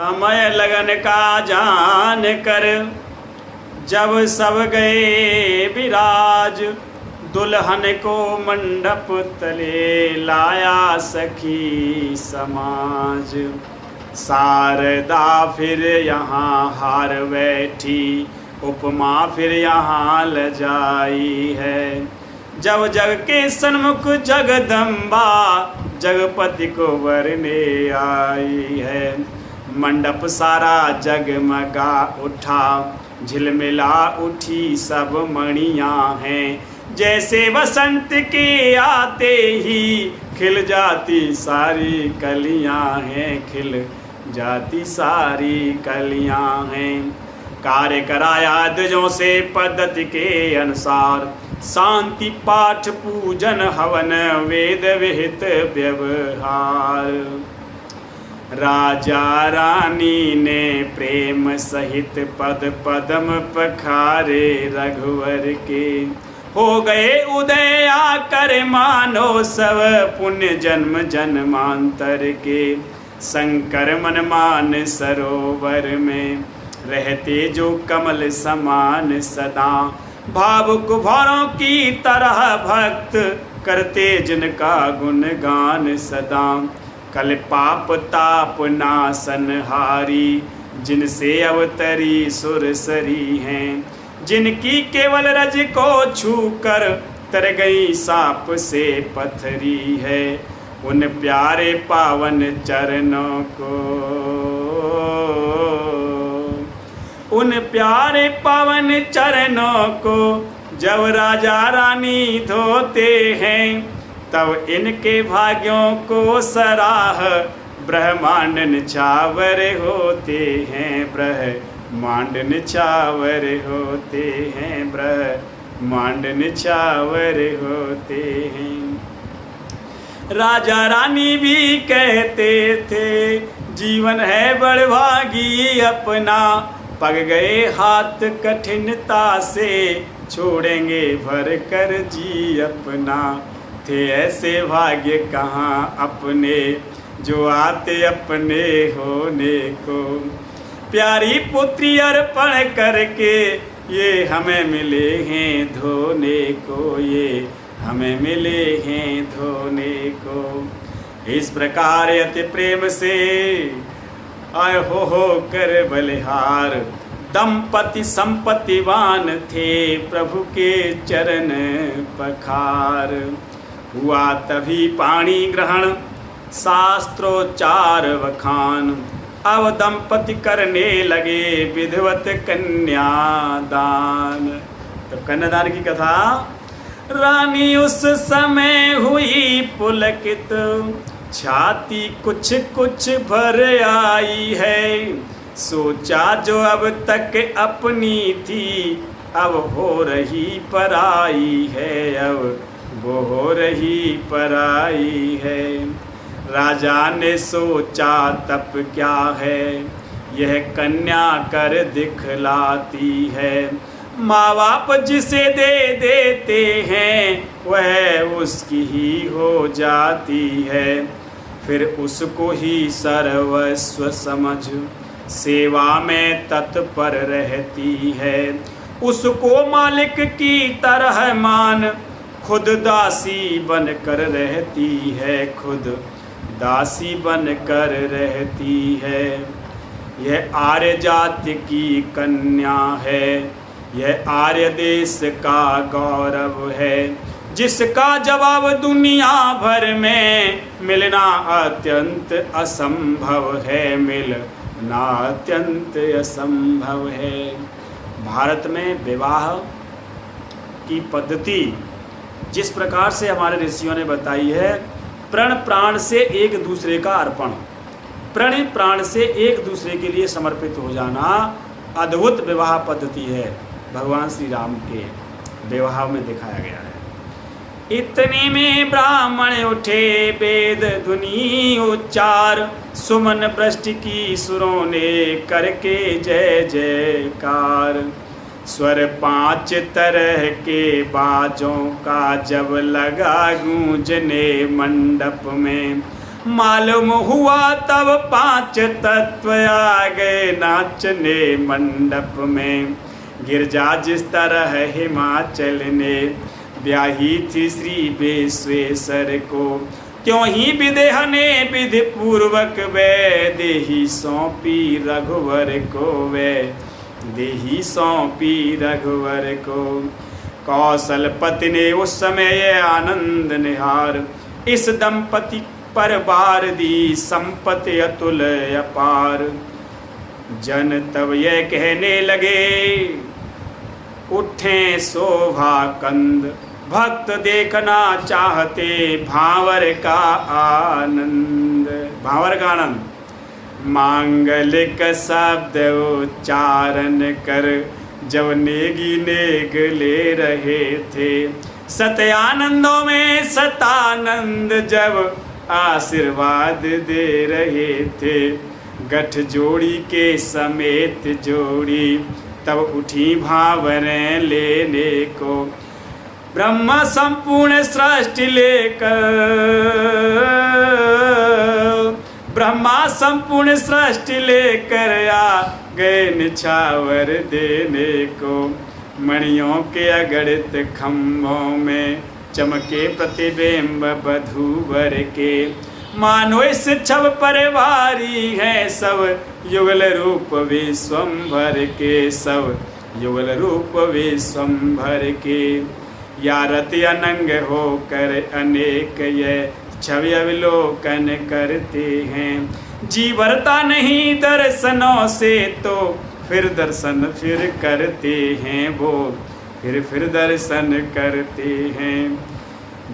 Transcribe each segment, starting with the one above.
समय लगन का जान कर जब सब गए विराज, दुल्हन को मंडप तले लाया सखी समाज। शारदा फिर यहाँ हार बैठी, उपमा फिर यहाँ लजाई है। जब जग के सन्मुख जगदम्बा, जगपति को वरने आई है। मंडप सारा जगमगा उठा, झिलमिला उठी सब मणियाँ हैं। जैसे वसंत के आते ही खिल जाती सारी कलियाँ हैं, खिल जाती सारी कलियाँ हैं। कार्य कराया द्विजों से पद्धति के अनुसार, शांति पाठ पूजन हवन वेद विहित व्यवहार। राजा रानी ने प्रेम सहित पद पदम पखारे रघुवर के। हो गए उदय आकर मानो सब पुण्य जन्म जन्मांतर के। शंकर मन मान सरोवर में रहते जो कमल समान सदा। भावुक भौरों की तरह भक्त करते जिनका गुणगान सदा। कल पाप ताप नासनहारी, जिनसे अवतरी सुरसरी हैं। जिनकी केवल रज को छूकर तर गई सांप से पथरी है। उन प्यारे पावन चरणों को, उन प्यारे पावन चरणों को जब राजा रानी धोते हैं, तब इनके भाग्यों को सराह ब्रह्मांड निछावर होते हैं। ब्रह्मांड निछावर होते हैं, ब्रह्मांड निछावर होते हैं। राजा रानी भी कहते थे जीवन है बड़भागी अपना। पग गए हाथ कठिनता से, छोड़ेंगे भर कर जी अपना। थे ऐसे भाग्य कहाँ अपने, जो आते अपने होने को। प्यारी पुत्री अर्पण करके ये हमें मिले हैं धोने को, ये हमें मिले हैं धोने को। इस प्रकार अति प्रेम से आय हो कर बलिहार। दंपति संपत्तिवान थे प्रभु के चरण पखार। हुआ तभी पाणी ग्रहण शास्त्रोच्चार वखान। अब दंपति करने लगे विधिवत कन्यादान। तो कन्यादान की कथा। रानी उस समय हुई पुलकित, छाती कुछ कुछ भर आई है। सोचा जो अब तक अपनी थी, अब हो रही पराई है, अब वो हो रही पराई है। राजा ने सोचा तप क्या है, यह कन्या कर दिखलाती है। माँ बाप जिसे दे देते हैं, वह उसकी ही हो जाती है। फिर उसको ही सर्वस्व समझ सेवा में तत्पर रहती है। उसको मालिक की तरह मान, खुद दासी बनकर रहती है, खुद दासी बनकर रहती है। यह आर्य जाति की कन्या है, यह आर्य देश का गौरव है। जिसका जवाब दुनिया भर में मिलना अत्यंत असंभव है, मिलना अत्यंत असंभव है। भारत में विवाह की पद्धति जिस प्रकार से हमारे ऋषियों ने बताई है, प्रण प्राण से एक दूसरे का अर्पण, प्रण प्राण से एक दूसरे के लिए समर्पित हो जाना अद्भुत विवाह पद्धति है। भगवान श्री राम के विवाह में दिखाया गया है। इतने में ब्राह्मण उठे वेद धुनी उच्चार, सुमन वृष्टि की सुरों ने करके जय जयकार। स्वर 5 तरह के बाजों का जब लगा गूंजने मंडप में, मालूम हुआ तब 5 तत्व आ गए नाचने मंडप में। गिरजा जिस तरह हिमाचल ने ब्याही थी श्री विश्वेश्वर को, क्यों ही विदेह ने विधि पूर्वक वे देही सौंपी रघुवर को, वे देही सौंपी रघुवर को। कौशलपति ने उस समय ये आनंद निहार, इस दंपति पर बार दी संपत्ति अतुल अपार। जन तब ये कहने लगे उठे शोभा कंद, भक्त देखना चाहते भावर का आनंद। भावर का आनंद मांगलिक शब्द उच्चारण कर जब नेगी नेग ले रहे थे, सत्यानंदों में सतानंद जब आशीर्वाद दे रहे थे। गठ जोड़ी के समेत जोड़ी तब उठी भावरें लेने को, ब्रह्म संपूर्ण सृष्टि लेकर, ब्रह्मा संपूर्ण सृष्टि लेकर आ गए निछावर देने को। मणियों के अगणित खम्भों में चमके प्रतिबिंब वधूवर के, मानो इस छव परिवारी है सब युगल रूप विश्वंभर के, सब युगल रूप विश्वंभर के। या रति अनंग होकर अनेक ये छवि अवलोकन करते हैं। जी भरता नहीं दर्शनों से तो फिर दर्शन फिर करते हैं वो, फिर दर्शन करते हैं।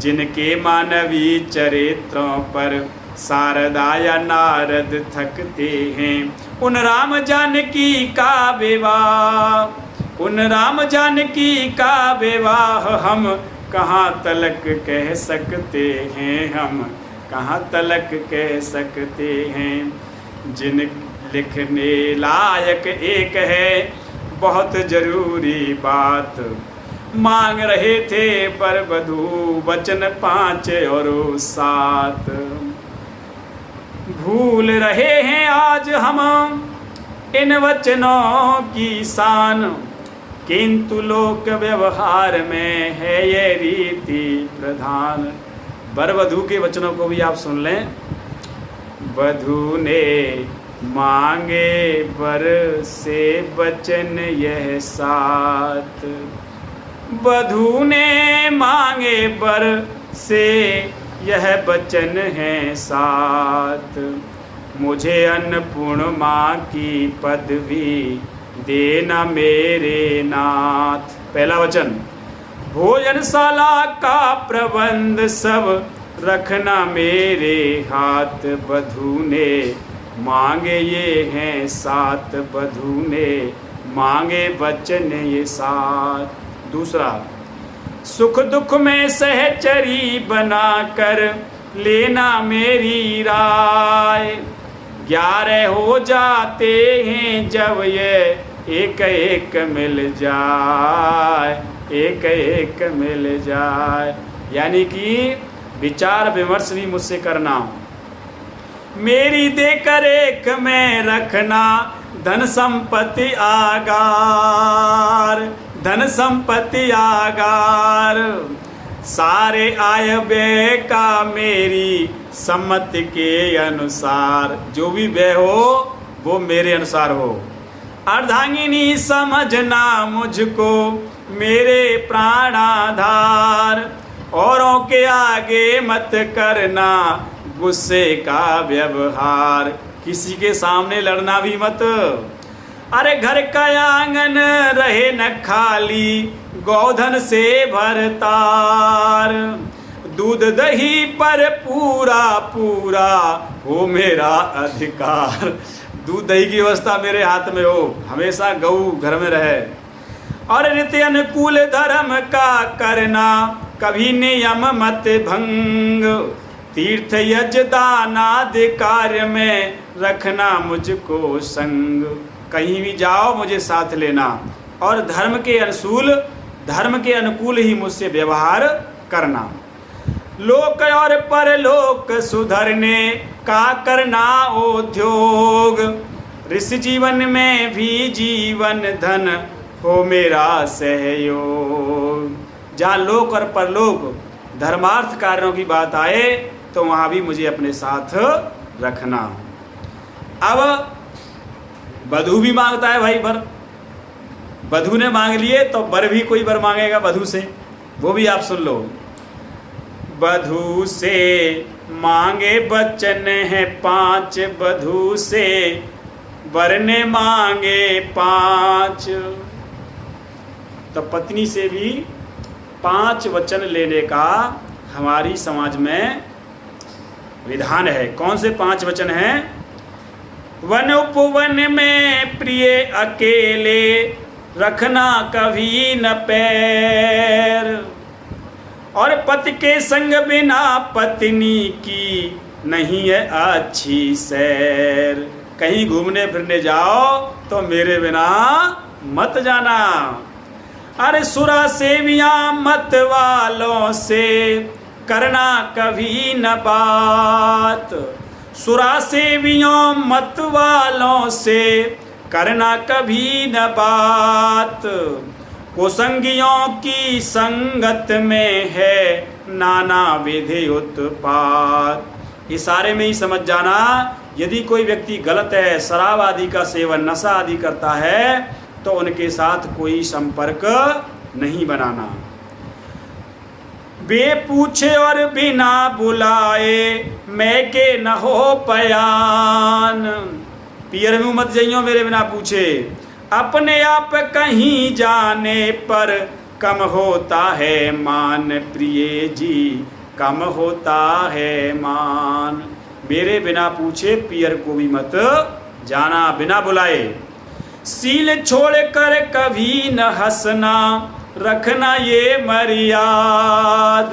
जिनके मानवीय चरित्रों पर शारदा या नारद थकते हैं, उन राम जानकी का विवाह, उन राम जानकी का विवाह हम कहाँ तलक कह सकते हैं, हम कहाँ तलक कह सकते हैं। जिन लिखने लायक एक है बहुत जरूरी बात, मांग रहे थे पर वधू वचन 5 और 7। भूल रहे हैं आज हम इन वचनों की शान, किंतु लोक व्यवहार में है ये रीति प्रधान। वर वधू के वचनों को भी आप सुन लें। वधू ने मांगे वर से वचन यह 7, वधू ने मांगे वर से यह वचन है 7। मुझे अन्नपूर्णा की पदवी देना मेरे नाथ। पहला वचन, भोजनशाला का प्रबंध सब रखना मेरे हाथ। वधू ने मांगे ये हैं 7, वधू ने मांगे वचन ये 7। दूसरा, सुख दुख में सहचरी बनाकर लेना मेरी राय। 11 हो जाते हैं जब ये एक एक मिल जाए, एक एक मिल जाए। यानी कि विचार विमर्श भी मुझसे करना, मेरी देकर एक में रखना धन संपत्ति आगार, धन संपत्ति आगार। सारे आय व्यय का मेरी सम्मति के अनुसार, जो भी व्यय हो वो मेरे अनुसार हो। अर्धांगिनी समझना मुझको मेरे प्राणाधार, औरों के आगे मत करना गुस्से का व्यवहार। किसी के सामने लड़ना भी मत। अरे घर का आंगन रहे न खाली, गोधन से भरतार। दूध दही पर पूरा पूरा हो मेरा अधिकार। दूध दही की व्यवस्था मेरे हाथ में हो, हमेशा गऊ घर में रहे। और नित्य अनुकूल धर्म का करना, कभी नियम मत भंग। तीर्थ यज्ञ दान आदि कार्य में रखना मुझको संग। कहीं भी जाओ मुझे साथ लेना, और धर्म के अनुकूल ही मुझसे व्यवहार करना। लोक और परलोक सुधरने का करना उद्योग, ऋषि जीवन में भी जीवन धन हो मेरा सहयोग। जहाँ लोक और परलोक धर्मार्थ कार्यों की बात आए तो वहाँ भी मुझे अपने साथ रखना। अब वधू भी मांगता है भाई वर, वधू ने मांग लिए तो वर भी कोई वर मांगेगा वधू से, वो भी आप सुन लो। वधू से मांगे बचन है 5, वधू से वर ने मांगे 5। तो पत्नी से भी 5 वचन लेने का हमारी समाज में विधान है। कौन से 5 वचन हैं? वन उपवन में प्रिय अकेले रखना कभी न पैर, और पति के संग बिना पत्नी की नहीं है अच्छी सैर। कहीं घूमने फिरने जाओ तो मेरे बिना मत जाना। अरे सुरा सेवियां मत वालों से करना कभी न बात, सुरा सेवियों मत वालों से करना कभी न बात। कुसंगियों की संगत में है नाना विधि उत्पात। इशारे में ही समझ जाना, यदि कोई व्यक्ति गलत है, शराब आदि का सेवन, नशा आदि करता है, तो उनके साथ कोई संपर्क नहीं बनाना। बे पूछे और बिना बुलाए मैं के न हो पयान, पियर में मत जाइयो मेरे बिना पूछे। अपने आप कहीं जाने पर कम होता है मान, प्रिय जी कम होता है मान। मेरे बिना पूछे पियर को भी मत जाना, बिना बुलाए। सील छोड़कर कभी न हंसना रखना ये मर्याद,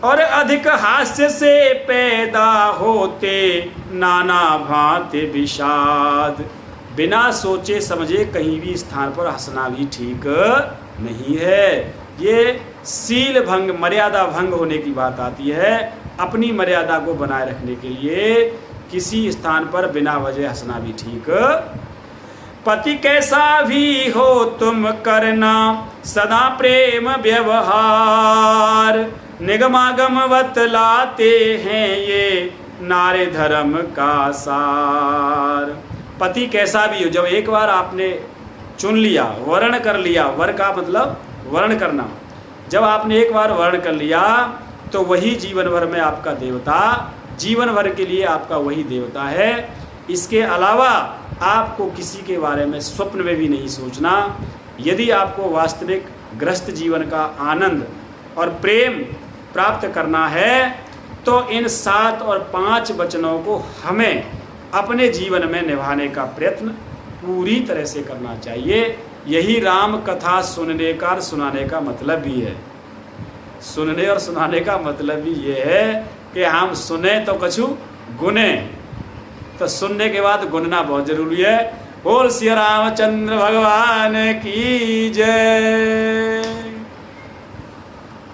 और अधिक हास्य से पैदा होते नाना भांति विषाद। बिना सोचे समझे कहीं भी स्थान पर हंसना भी ठीक नहीं है। ये सील भंग, मर्यादा भंग होने की बात आती है। अपनी मर्यादा को बनाए रखने के लिए किसी स्थान पर बिना वजह हंसना भी ठीक। पति कैसा भी हो तुम करना सदा प्रेम व्यवहार, निगमागम बतलाते हैं ये नारे धर्म का सार। पति कैसा भी हो, जब एक बार आपने चुन लिया, वर्ण कर लिया, वर का मतलब वर्ण करना, जब आपने एक बार वर्ण कर लिया तो वही जीवन भर में आपका देवता, जीवन भर के लिए आपका वही देवता है। इसके अलावा आपको किसी के बारे में स्वप्न में भी नहीं सोचना। यदि आपको वास्तविक गृहस्थ जीवन का आनंद और प्रेम प्राप्त करना है तो इन 7 और 5 वचनों को हमें अपने जीवन में निभाने का प्रयत्न पूरी तरह से करना चाहिए। यही राम कथा सुनने का और सुनाने का मतलब भी है। सुनने और सुनाने का मतलब भी ये है कि हम सुने तो कछु गुने, तो सुनने के बाद गुनना बहुत जरूरी है। बोल श्री रामचंद्र भगवान की जय।